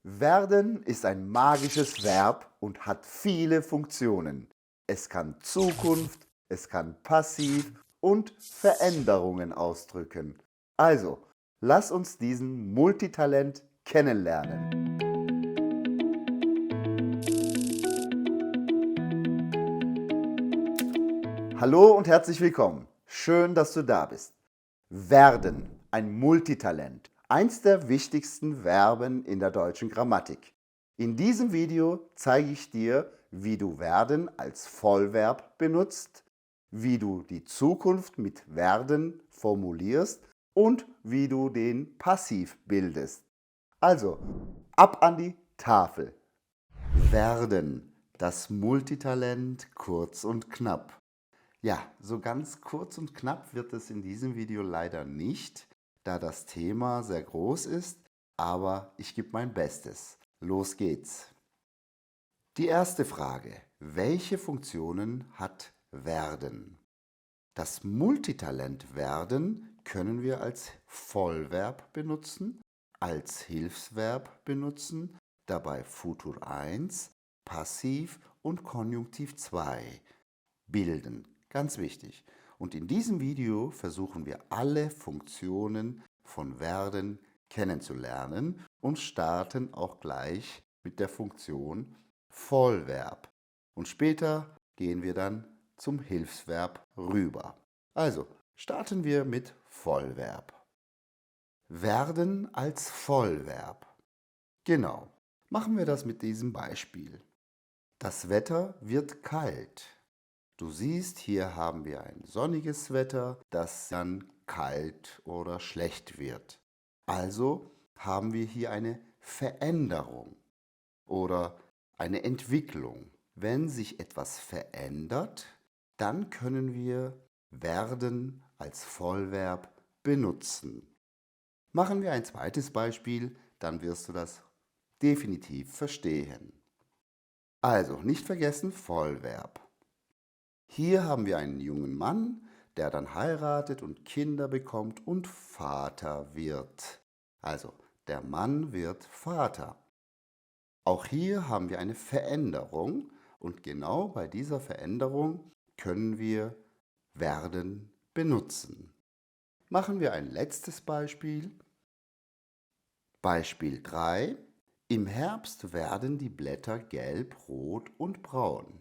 Werden ist ein magisches Verb und hat viele Funktionen. Es kann Zukunft, es kann Passiv und Veränderungen ausdrücken. Also, lass uns diesen Multitalent kennenlernen. Hallo und herzlich willkommen. Schön, dass du da bist. Werden, ein Multitalent, eins der wichtigsten Verben in der deutschen Grammatik. In diesem Video zeige ich dir, wie du werden als Vollverb benutzt, wie du die Zukunft mit werden formulierst und wie du den Passiv bildest. Also, ab an die Tafel. Werden, das Multitalent kurz und knapp. Ja, so ganz kurz und knapp wird es in diesem Video leider nicht, da das Thema sehr groß ist, aber ich gebe mein Bestes. Los geht's. Die erste Frage: Welche Funktionen hat werden? Das Multitalent werden können wir als Vollverb benutzen, als Hilfsverb benutzen, dabei Futur 1, Passiv und Konjunktiv 2 bilden. Ganz wichtig. Und in diesem Video versuchen wir alle Funktionen von werden kennenzulernen und starten auch gleich mit der Funktion Vollverb. Und später gehen wir dann zum Hilfsverb rüber. Also starten wir mit Vollverb. Werden als Vollverb. Genau. Machen wir das mit diesem Beispiel. Das Wetter wird kalt. Du siehst, hier haben wir ein sonniges Wetter, das dann kalt oder schlecht wird. Also haben wir hier eine Veränderung oder eine Entwicklung. Wenn sich etwas verändert, dann können wir werden als Vollverb benutzen. Machen wir ein zweites Beispiel, dann wirst du das definitiv verstehen. Also nicht vergessen Vollverb. Hier haben wir einen jungen Mann, der dann heiratet und Kinder bekommt und Vater wird. Also der Mann wird Vater. Auch hier haben wir eine Veränderung und genau bei dieser Veränderung können wir werden benutzen. Machen wir ein letztes Beispiel. Beispiel 3. Im Herbst werden die Blätter gelb, rot und braun.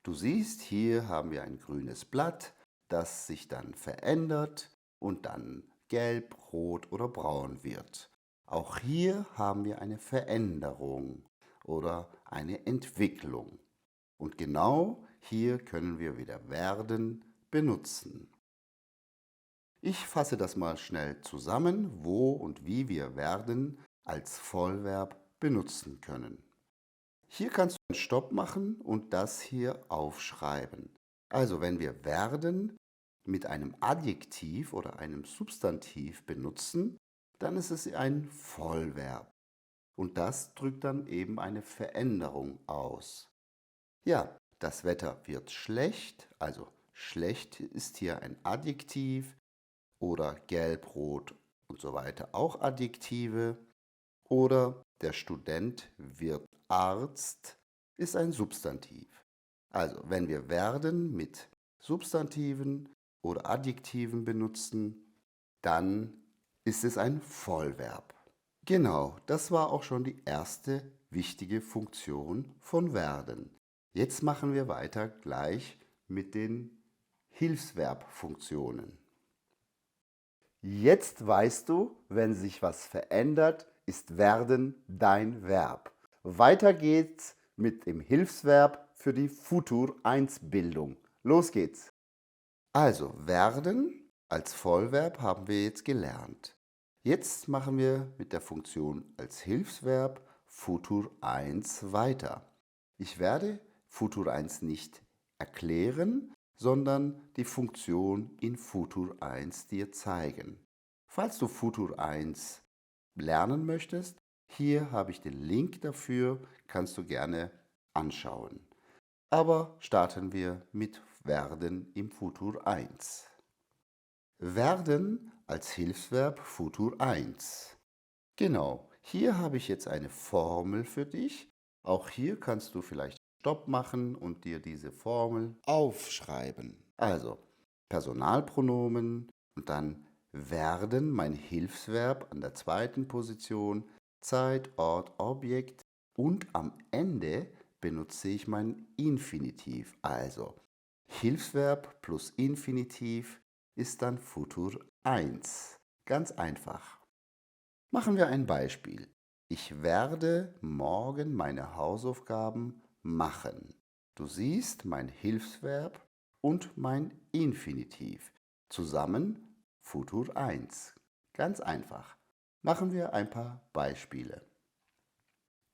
Du siehst, hier haben wir ein grünes Blatt, das sich dann verändert und dann gelb, rot oder braun wird. Auch hier haben wir eine Veränderung oder eine Entwicklung. Und genau hier können wir wieder werden benutzen. Ich fasse das mal schnell zusammen, wo und wie wir werden als Vollverb benutzen können. Hier kannst du einen Stopp machen und das hier aufschreiben. Also wenn wir werden mit einem Adjektiv oder einem Substantiv benutzen, dann ist es ein Vollverb. Und das drückt dann eben eine Veränderung aus. Ja, das Wetter wird schlecht, also schlecht ist hier ein Adjektiv oder gelb, rot und so weiter auch Adjektive. Oder der Student wird Arzt ist ein Substantiv. Also wenn wir werden mit Substantiven oder Adjektiven benutzen, dann ist es ein Vollverb. Genau, das war auch schon die erste wichtige Funktion von werden. Jetzt machen wir weiter gleich mit den Hilfsverbfunktionen. Jetzt weißt du, wenn sich was verändert, ist werden dein Verb. Weiter geht's mit dem Hilfsverb für die Futur 1 Bildung. Los geht's. Also werden als Vollverb haben wir jetzt gelernt. Jetzt machen wir mit der Funktion als Hilfsverb Futur 1 weiter. Ich werde Futur 1 nicht erklären, sondern die Funktion in Futur 1 dir zeigen. Falls du Futur 1 lernen möchtest, hier habe ich den Link dafür, kannst du gerne anschauen. Aber starten wir mit werden im Futur 1. Werden als Hilfsverb Futur 1. Genau, Hier habe ich jetzt eine Formel für dich. Auch hier kannst du vielleicht Stopp machen und dir diese Formel aufschreiben. Also Personalpronomen und dann werden, mein Hilfsverb an der zweiten Position, Zeit, Ort, Objekt und am Ende benutze ich mein Infinitiv. Also Hilfsverb plus Infinitiv ist dann Futur 1. Ganz einfach. Machen wir ein Beispiel. Ich werde morgen meine Hausaufgaben machen. Du siehst mein Hilfsverb und mein Infinitiv. Zusammen Futur 1. Ganz einfach. Machen wir ein paar Beispiele.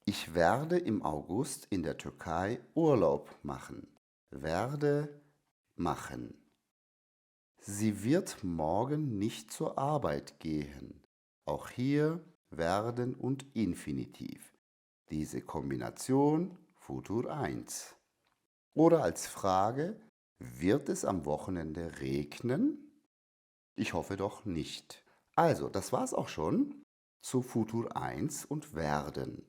Ich werde im August in der Türkei Urlaub machen. Werde machen. Sie wird morgen nicht zur Arbeit gehen. Auch hier werden und Infinitiv. Diese Kombination Futur 1. Oder als Frage, wird es am Wochenende regnen? Ich hoffe doch nicht. Also, das war's auch schon zu Futur 1 und werden.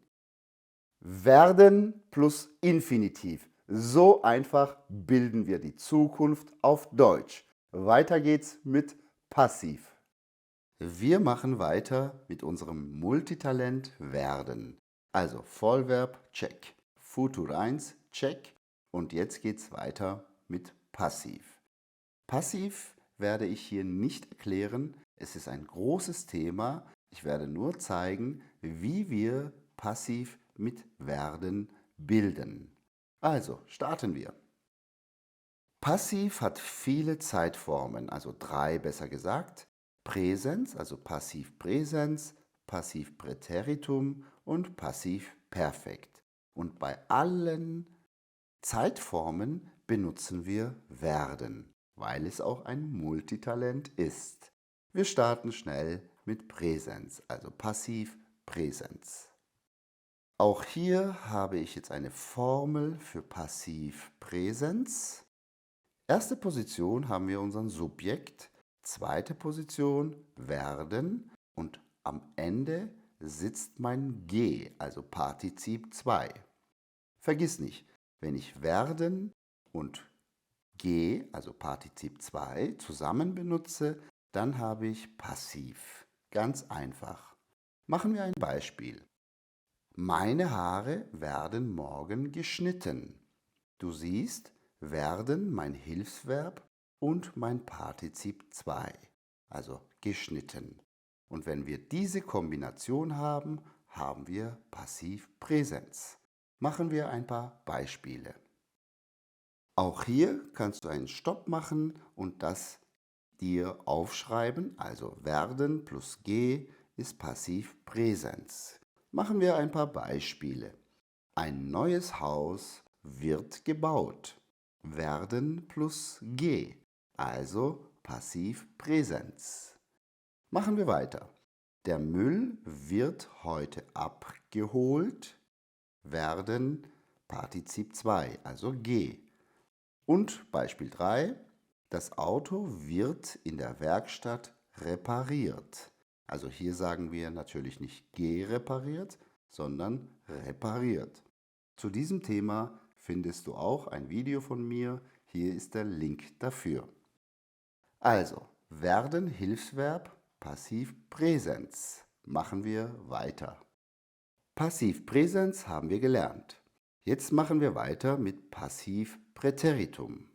Werden plus Infinitiv. So einfach bilden wir die Zukunft auf Deutsch. Weiter geht's mit Passiv. Wir machen weiter mit unserem Multitalent werden. Also Vollverb, check. Futur 1, check. Und jetzt geht's weiter mit Passiv. Passiv werde ich hier nicht erklären. Es ist ein großes Thema. Ich werde nur zeigen, wie wir Passiv mit werden bilden. Also starten wir. Passiv hat viele Zeitformen, also 3 besser gesagt. Präsens, also Passivpräsens, Passivpräteritum und Passivperfekt. Und bei allen Zeitformen benutzen wir werden, weil es auch ein Multitalent ist. Wir starten schnell mit Präsens, also Passivpräsens. Auch hier habe ich jetzt eine Formel für Passivpräsens. Erste Position haben wir unseren Subjekt, zweite Position werden und am Ende sitzt mein G, also Partizip 2. Vergiss nicht, wenn ich werden und G, also Partizip 2, zusammen benutze, dann habe ich Passiv. Ganz einfach. Machen wir ein Beispiel. Meine Haare werden morgen geschnitten. Du siehst, werden mein Hilfsverb und mein Partizip 2, also geschnitten. Und wenn wir diese Kombination haben, haben wir Passivpräsens. Machen wir ein paar Beispiele. Auch hier kannst du einen Stopp machen und das dir aufschreiben, also werden plus G ist Passivpräsens. Machen wir ein paar Beispiele. Ein neues Haus wird gebaut. Werden plus G, also Passivpräsens. Machen wir weiter. Der Müll wird heute abgeholt. Werden Partizip 2, also G. Und Beispiel 3. Das Auto wird in der Werkstatt repariert. Also hier sagen wir natürlich nicht gerepariert, sondern repariert. Zu diesem Thema findest du auch ein Video von mir. Hier ist der Link dafür. Also, werden Hilfsverb, Passivpräsens. Machen wir weiter. Passivpräsens haben wir gelernt. Jetzt machen wir weiter mit Passivpräteritum.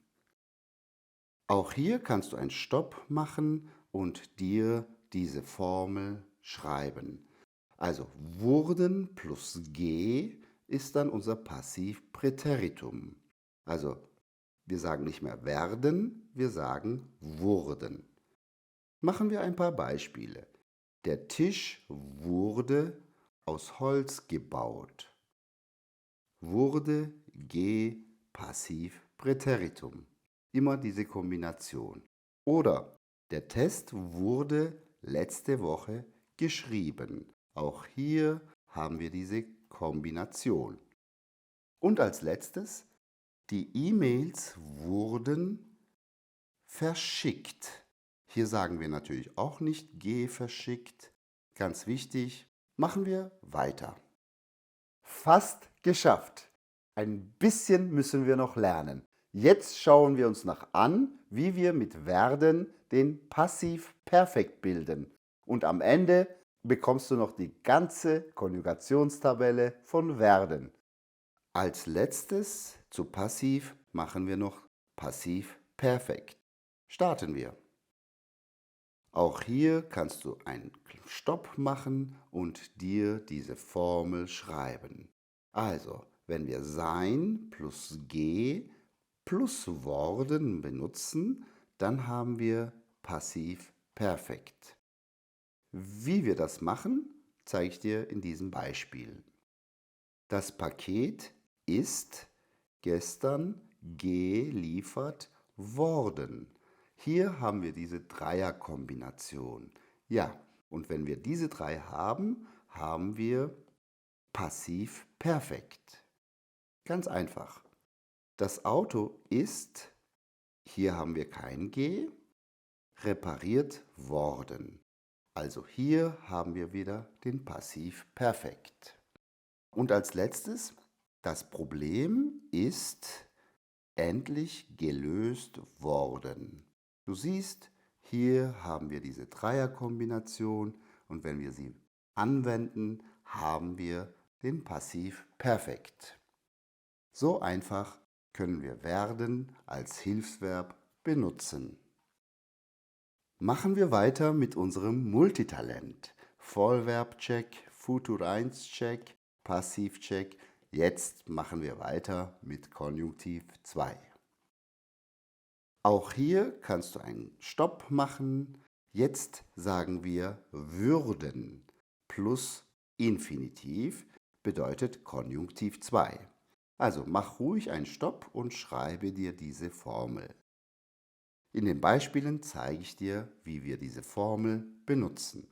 Auch hier kannst du einen Stopp machen und dir diese Formel schreiben. Also wurden plus G ist dann unser Passivpräteritum. Also wir sagen nicht mehr werden, wir sagen wurden. Machen wir ein paar Beispiele. Der Tisch wurde aus Holz gebaut. Wurde G Passivpräteritum. Immer diese Kombination. Oder der Test wurde letzte Woche geschrieben. Auch hier haben wir diese Kombination. Und als letztes, die E-Mails wurden verschickt. Hier sagen wir natürlich auch nicht verschickt. Ganz wichtig, Machen wir weiter. Fast geschafft. Ein bisschen müssen wir noch lernen. Jetzt schauen wir uns noch an, wie wir mit werden den Passivperfekt bilden. Und am Ende bekommst du noch die ganze Konjugationstabelle von werden. Als letztes zu Passiv machen wir noch Passivperfekt. Starten wir. Auch hier kannst du einen Stopp machen und dir diese Formel schreiben. Also, wenn wir sein plus G plus worden benutzen, dann haben wir Passivperfekt. Wie wir das machen, zeige ich dir in diesem Beispiel. Das Paket ist gestern geliefert worden. Hier haben wir diese Dreierkombination. Ja, und wenn wir diese drei haben, haben wir Passivperfekt. Ganz einfach. Das Auto ist, hier haben wir kein G, repariert worden. Also hier haben wir wieder den Passivperfekt. Und als letztes, das Problem ist endlich gelöst worden. Du siehst, hier haben wir diese Dreierkombination und wenn wir sie anwenden, haben wir den Passivperfekt. So einfach können wir werden als Hilfsverb benutzen. Machen wir weiter mit unserem Multitalent. Vollverb-Check, Futur 1-Check, Passivcheck. Jetzt machen wir weiter mit Konjunktiv 2. Auch hier kannst du einen Stopp machen. Jetzt sagen wir würden plus Infinitiv bedeutet Konjunktiv 2. Also mach ruhig einen Stopp und schreibe dir diese Formel. In den Beispielen zeige ich dir, wie wir diese Formel benutzen.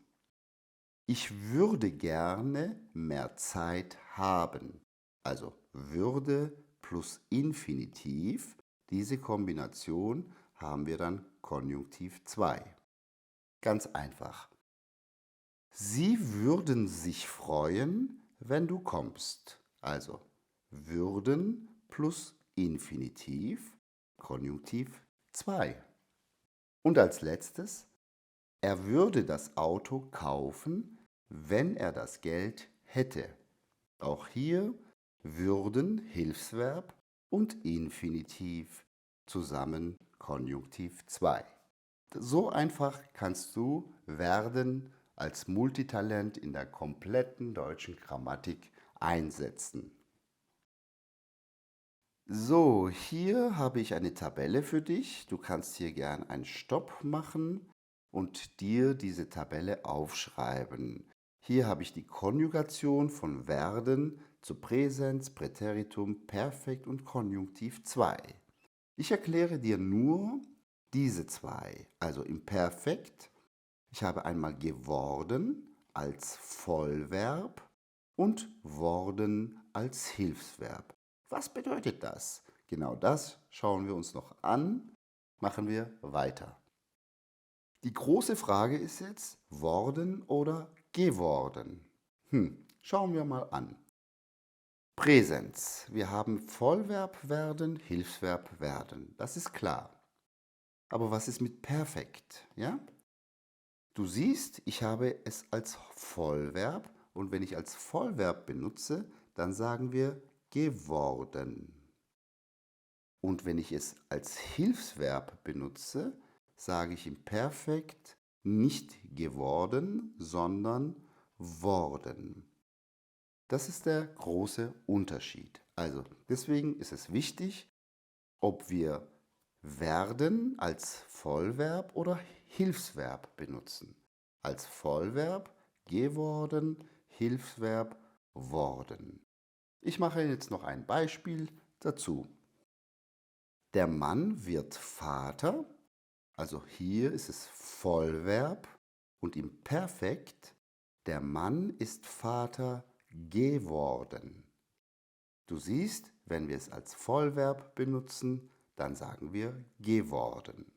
Ich würde gerne mehr Zeit haben. Also würde plus Infinitiv, diese Kombination haben wir dann Konjunktiv 2. Ganz einfach. Sie würden sich freuen, wenn du kommst. Also würden plus Infinitiv, Konjunktiv 2. Und als letztes, er würde das Auto kaufen, wenn er das Geld hätte. Auch hier würden Hilfsverb und Infinitiv zusammen Konjunktiv 2. So einfach kannst du werden als Multitalent in der kompletten deutschen Grammatik einsetzen. So, hier habe ich eine Tabelle für dich. Du kannst hier gern einen Stopp machen und dir diese Tabelle aufschreiben. Hier habe ich die Konjugation von werden zu Präsens, Präteritum, Perfekt und Konjunktiv 2. Ich erkläre dir nur diese zwei. Also im Perfekt, ich habe einmal geworden als Vollverb und worden als Hilfsverb. Was bedeutet das? Genau das schauen wir uns noch an. Machen wir weiter. Die große Frage ist jetzt, worden oder geworden? Schauen wir mal an. Präsens. Wir haben Vollverb werden, Hilfsverb werden. Das ist klar. Aber was ist mit Perfekt? Ja? Du siehst, ich habe es als Vollverb und wenn ich als Vollverb benutze, dann sagen wir geworden. Und wenn ich es als Hilfsverb benutze, sage ich im Perfekt nicht geworden, sondern worden. Das ist der große Unterschied. Also deswegen ist es wichtig, ob wir werden als Vollverb oder Hilfsverb benutzen. Als Vollverb geworden, Hilfsverb worden. Ich mache jetzt noch ein Beispiel dazu. Der Mann wird Vater, also hier ist es Vollverb und im Perfekt, der Mann ist Vater geworden. Du siehst, wenn wir es als Vollverb benutzen, dann sagen wir geworden.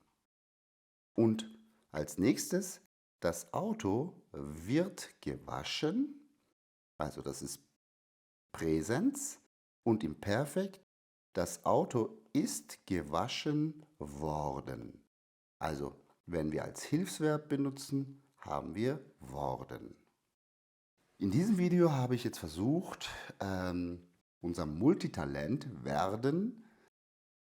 Und als nächstes, das Auto wird gewaschen also das ist Präsens, und im Perfekt, das Auto ist gewaschen worden. Also wenn wir als Hilfsverb benutzen, haben wir worden. In diesem Video habe ich jetzt versucht, unser Multitalent werden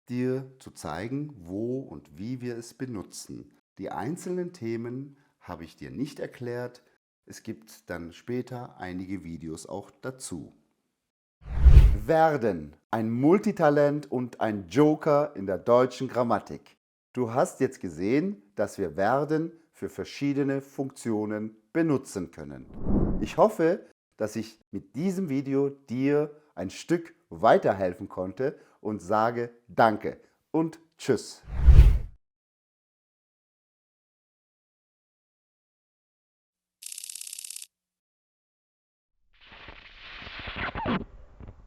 dir zu zeigen, wo und wie wir es benutzen. Die einzelnen Themen habe ich dir nicht erklärt. Es gibt dann später einige Videos auch dazu. Werden, ein Multitalent und ein Joker in der deutschen Grammatik. Du hast jetzt gesehen, dass wir werden für verschiedene Funktionen benutzen können. Ich hoffe, dass ich mit diesem Video dir ein Stück weiterhelfen konnte und sage Danke und Tschüss.